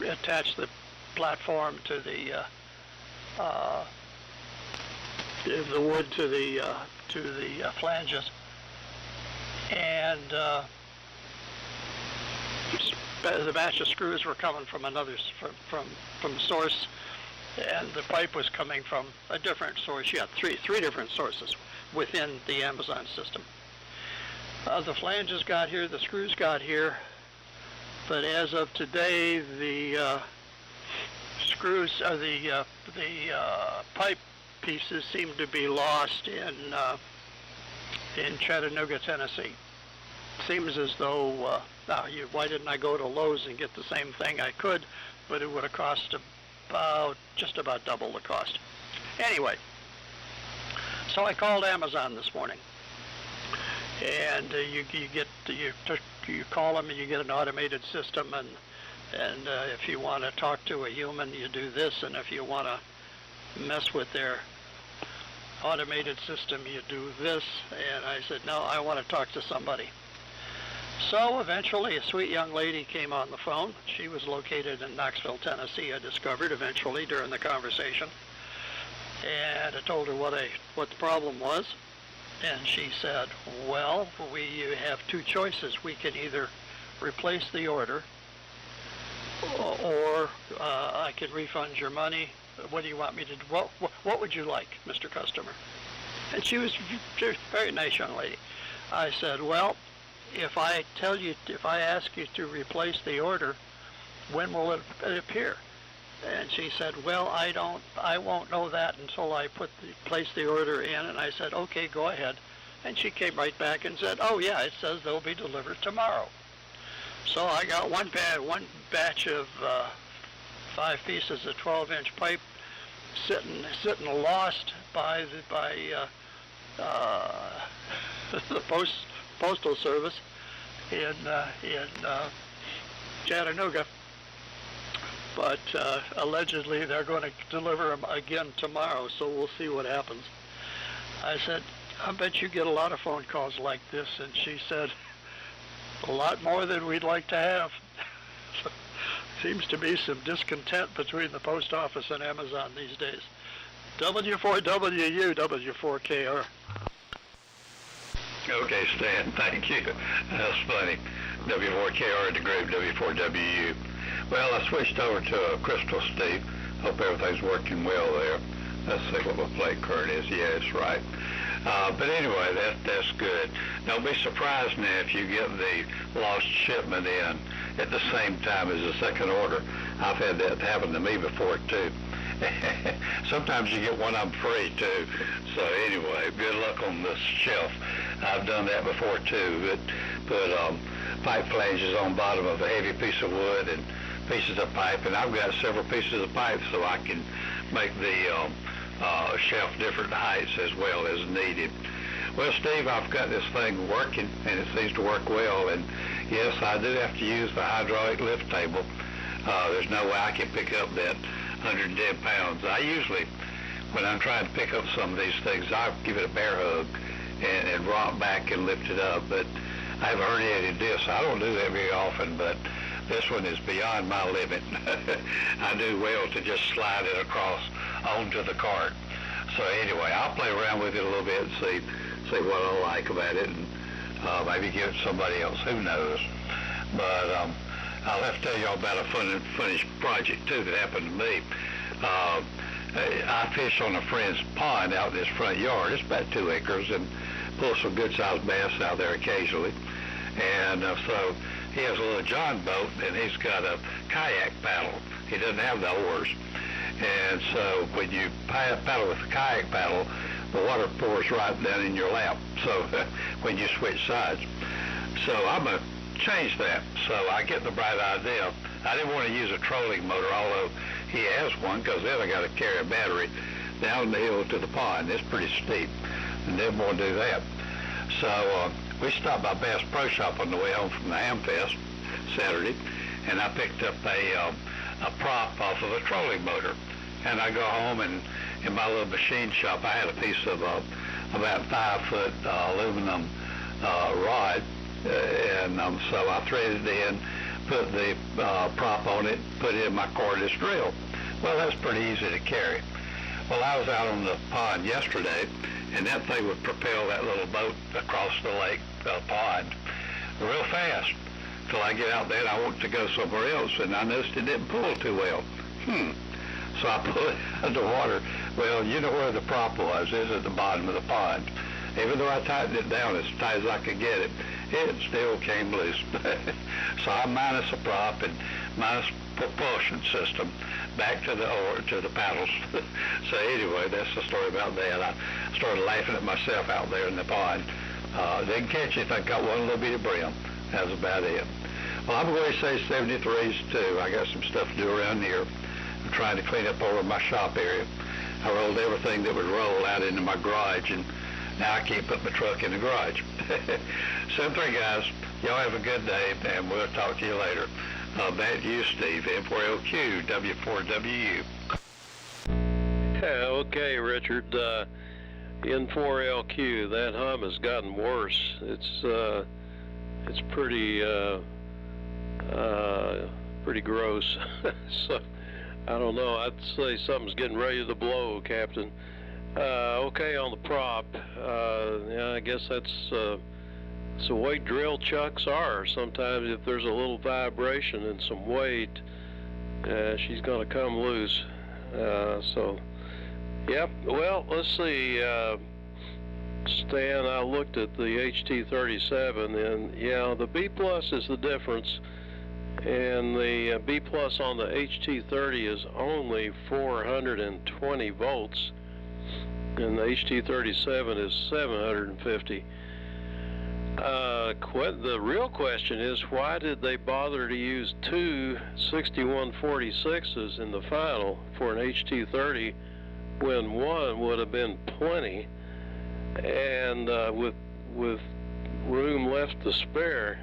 attach the platform to the wood to the flanges, and the batch of screws were coming from another from source, and the pipe was coming from a different source. You had three different sources within the Amazon system. The flanges got here, the screws got here, but as of today, the screws, the pipe pieces seem to be lost in Chattanooga, Tennessee. Seems as though, why didn't I go to Lowe's and get the same thing? I could, but it would have cost just about double the cost. Anyway, so I called Amazon this morning, and you call them and you get an automated system, and if you want to talk to a human, you do this, and if you want to mess with their automated system, you do this. And I said, no, I want to talk to somebody. So eventually a sweet young lady came on the phone. She was located in Knoxville, Tennessee, I discovered eventually during the conversation. And I told her what the problem was. And she said, well, we have two choices. We can either replace the order, or I can refund your money. What do you want me to do? What would you like, Mr. Customer? And she was a very nice young lady. I said, well, if I ask you to replace the order, when will it appear? And she said, well, I won't know that until I place the order in. And I said, okay, go ahead. And she came right back and said, oh yeah, it says they'll be delivered tomorrow. So I got one batch of 5 pieces of 12-inch pipe sitting lost by the postal service in Chattanooga. But allegedly they're going to deliver them again tomorrow, so we'll see what happens. I said, I bet you get a lot of phone calls like this, and she said, a lot more than we'd like to have. Seems to be some discontent between the post office and Amazon these days. W4WU, W4KR. Okay, Stan, thank you. That's funny. W4KR, the group, W4WU. Well, I switched over to Crystal, Steve. Hope everything's working well there. Let's see what my plate current is. Yeah, it's right. But anyway, that's good. Don't be surprised now if you get the lost shipment in at the same time as the second order. I've had that happen to me before, too. Sometimes you get one of them free, too. So anyway, good luck on this shelf. I've done that before, too. Put pipe flanges on bottom of a heavy piece of wood and pieces of pipe, and I've got several pieces of pipe so I can make the shelf different heights as well as needed. Well, Steve, I've got this thing working, and it seems to work well, and yes, I do have to use the hydraulic lift table. There's no way I can pick up that 110 pounds. I usually, when I'm trying to pick up some of these things, I give it a bear hug and rock back and lift it up, but I have a herniated disc. I don't do that very often, but this one is beyond my limit. I do well to just slide it across onto the cart. So anyway, I'll play around with it a little bit and see what I like about it, and maybe give it to somebody else. Who knows? But I'll have to tell y'all about a finished project too that happened to me. I fish on a friend's pond out in his front yard. It's about 2 acres, and pull some good-sized bass out there occasionally. And so he has a little John boat, and he's got a kayak paddle. He doesn't have the oars. And so when you paddle with the kayak paddle, the water pours right down in your lap. So when you switch sides. So I'm going to change that. So I get the bright idea. I didn't want to use a trolling motor, although he has one, because then I got to carry a battery down the hill to the pond. It's pretty steep, and didn't want to do that. So we stopped by Bass Pro Shop on the way home from the Hamfest Saturday, and I picked up a prop off of a trolling motor. And I go home, and in my little machine shop, I had a piece of about 5-foot aluminum rod, and so I threaded it in, put the prop on it, put it in my cordless drill. Well, that's pretty easy to carry. Well, I was out on the pond yesterday, and that thing would propel that little boat across the lake pond real fast till I get out there and I want to go somewhere else, and I noticed it didn't pull too well. So I pulled it under water. Well, you know where the prop was. It's at the bottom of the pond. Even though I tightened it down as tight as I could get it, it still came loose. So I minus a prop and minus propulsion system back to the paddles. So anyway, that's the story about that. I started laughing at myself out there in the pond. Didn't catch anything, got one little bit of brim. That was about it. Well, I'm going to say 73s too. I got some stuff to do around here. I'm trying to clean up over my shop area. I rolled everything that would roll out into my garage, and now I can't put my truck in the garage. 7-3 guys, y'all have a good day, and we'll talk to you later. Back to you, Steve, N4LQ, W4WU. Okay, Richard, N4LQ, that hum has gotten worse. It's pretty gross. So, I don't know, I'd say something's getting ready to blow, Captain. Okay, on the prop, yeah, I guess that's the way drill chucks are. Sometimes if there's a little vibration and some weight, she's going to come loose. So, yep, well, let's see. Stan, I looked at the HT37, and yeah, the B plus is the difference. And the B plus on the HT30 is only 420 volts, and the HT37 is 750. The real question is, why did they bother to use two 6146s in the final for an HT30 when one would have been plenty, and with room left to spare?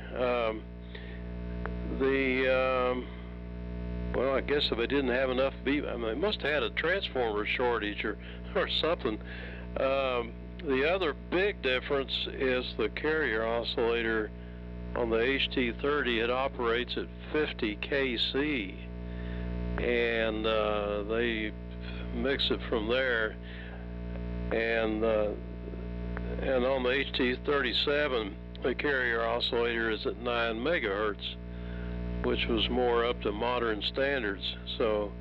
Well, I guess if they didn't have enough they must have had a transformer shortage or something. The other big difference is the carrier oscillator on the HT30. It operates at 50 kC, and they mix it from there. And on the HT37, the carrier oscillator is at 9 megahertz, which was more up to modern standards. So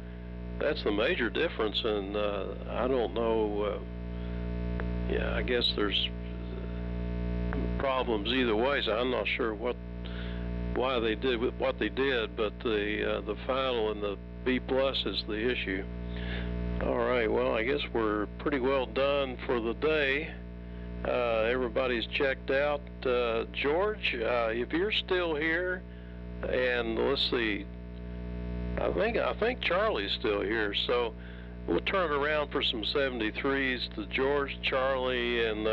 that's the major difference, and I don't know, yeah, I guess there's problems either way, so I'm not sure why they did what they did, but the final and the B plus is the issue. All right, well, I guess we're pretty well done for the day. Everybody's checked out. George, if you're still here, and let's see, I think Charlie's still here, so we'll turn around for some 73s to George, Charlie, and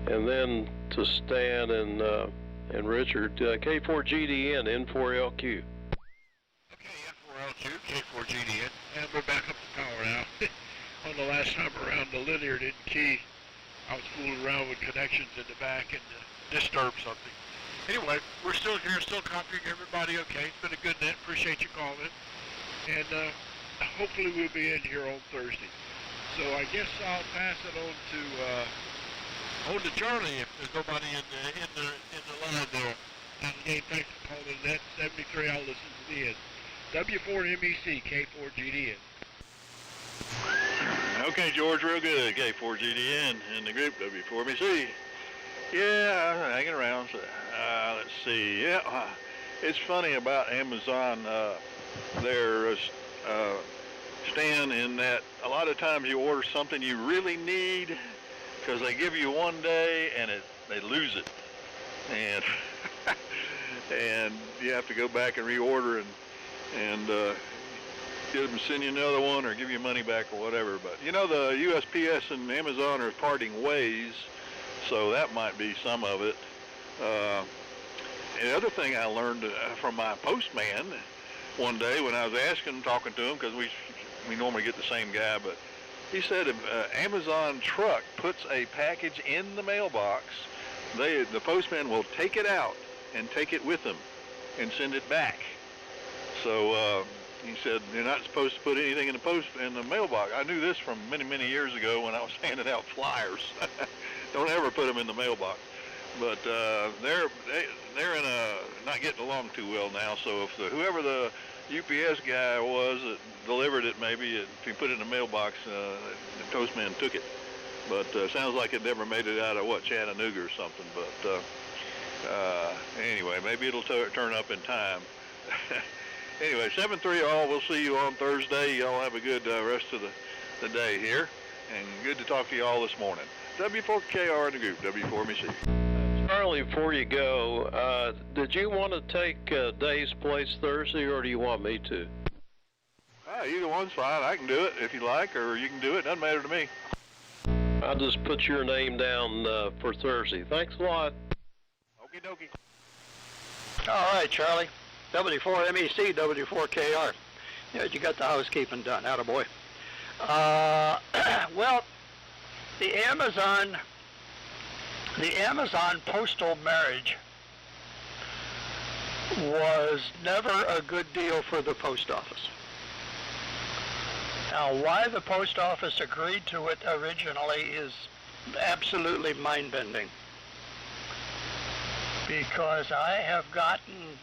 then to Stan and Richard. K4GDN, N4LQ. Okay, N4LQ, K4GDN, and we're back up to power now. On the last time around, the linear didn't key. I was fooling around with connections in the back and disturbed something. Anyway, we're still here, still copying everybody. Okay, it's been a good net. Appreciate you calling. And hopefully we'll be in here on Thursday. So I guess I'll pass it on to Charlie if there's nobody in the line there. And again, thanks for calling net 73. I'll listen to the end. W4MEC K4GDN. Okay, George, real good. K4GDN in the group, W4MEC. Yeah, I'm hanging around. So, let's see. Yeah, it's funny about Amazon. Their Stan, in that a lot of times you order something you really need because they give you one day and they lose it, and and you have to go back and reorder, and get them to send you another one or give you money back or whatever. But you know, the USPS and Amazon are parting ways, so that might be some of it. And the other thing I learned from my postman one day when I was talking to him, because we normally get the same guy, but he said if Amazon truck puts a package in the mailbox, the postman will take it out and take it with them and send it back. So he said you're not supposed to put anything in the mailbox. I knew this from many years ago when I was handing out flyers. Don't ever put them in the mailbox. But they're in not getting along too well now. So if whoever the UPS guy was that delivered it, maybe if you put it in the mailbox, the postman took it. But sounds like it never made it out of Chattanooga or something. But anyway, maybe it'll turn up in time. Anyway, 7-3 all. We'll see you on Thursday. Y'all have a good rest of the day here, and good to talk to you all this morning. W4KR in the group, W4MEC. Charlie, before you go, did you want to take Dave's place Thursday, or do you want me to? Either one's fine. I can do it if you like, or you can do it. Doesn't matter to me. I'll just put your name down for Thursday. Thanks a lot. Okie dokie. All right, Charlie. W4MEC, W4KR. Yeah, you got the housekeeping done. Attaboy. Well, the Amazon postal marriage was never a good deal for the post office. Now, why the post office agreed to it originally is absolutely mind-bending. Because I have gotten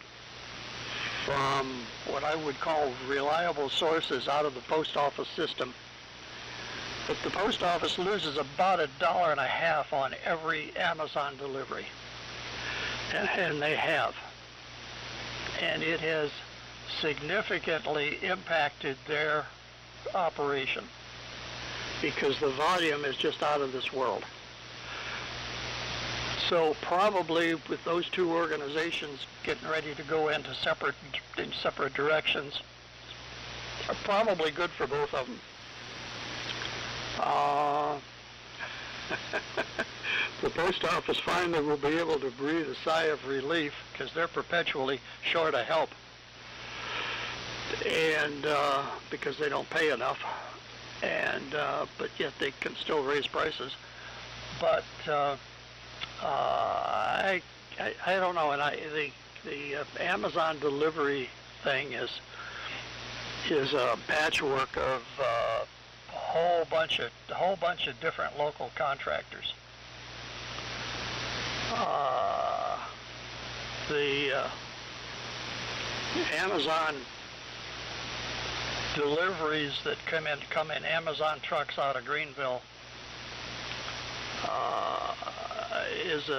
from what I would call reliable sources out of the post office system that the post office loses about $1.50 on every Amazon delivery. And they have. And it has significantly impacted their operation because the volume is just out of this world. So probably with those two organizations getting ready to go into separate directions, are probably good for both of them. The post office finally will be able to breathe a sigh of relief because they're perpetually short of help, and because they don't pay enough, and but yet they can still raise prices. But I don't know, and the Amazon delivery thing is a patchwork of a whole bunch of different local contractors. The Amazon deliveries that come in Amazon trucks out of Greenville is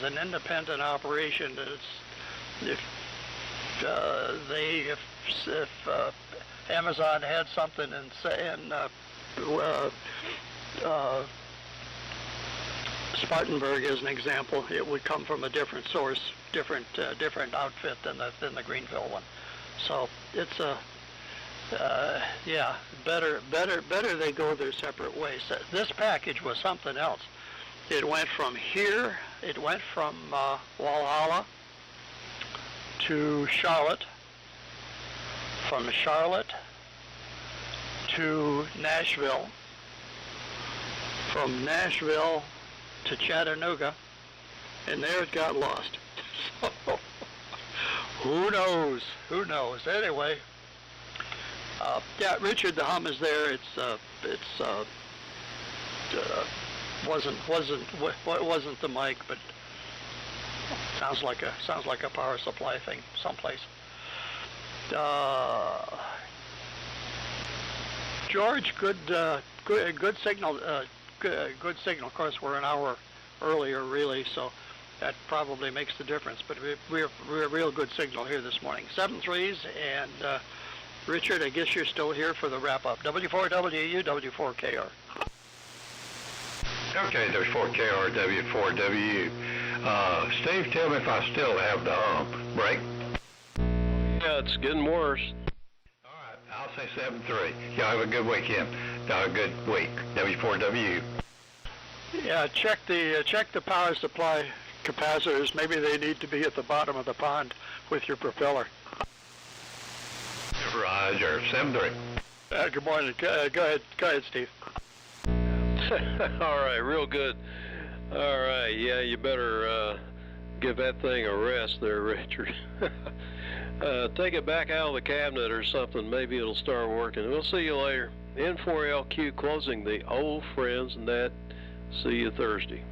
an independent operation. If Amazon had something in Spartanburg as an example, it would come from a different source, different outfit than the Greenville one. So it's yeah, better they go their separate ways. This package was something else. It went from here, it went from Walhalla to Charlotte, from Charlotte to Nashville, from Nashville to Chattanooga, and there it got lost. So, who knows? Anyway, yeah, Richard, the hum is there. It wasn't the mic, but sounds like a power supply thing someplace. George, good signal. Good signal. Of course, we're an hour earlier, really, so that probably makes the difference. But we're a real good signal here this morning. 7-3s, and Richard, I guess you're still here for the wrap-up. W4WU, W4KR. Okay, W4KR, W4WU. Steve, tell me if I still have the hump. Break? Yeah, it's getting worse. I'll say 7-3. Y'all have a good weekend. Y'all have a good week. W4WU. Yeah, check the power supply capacitors. Maybe they need to be at the bottom of the pond with your propeller. Roger, 7-3. Good morning. Go ahead, Steve. All right, real good. All right, yeah, you better give that thing a rest there, Richard. Take it back out of the cabinet or something. Maybe it'll start working. We'll see you later. N4LQ closing the Old Friends Net. See you Thursday.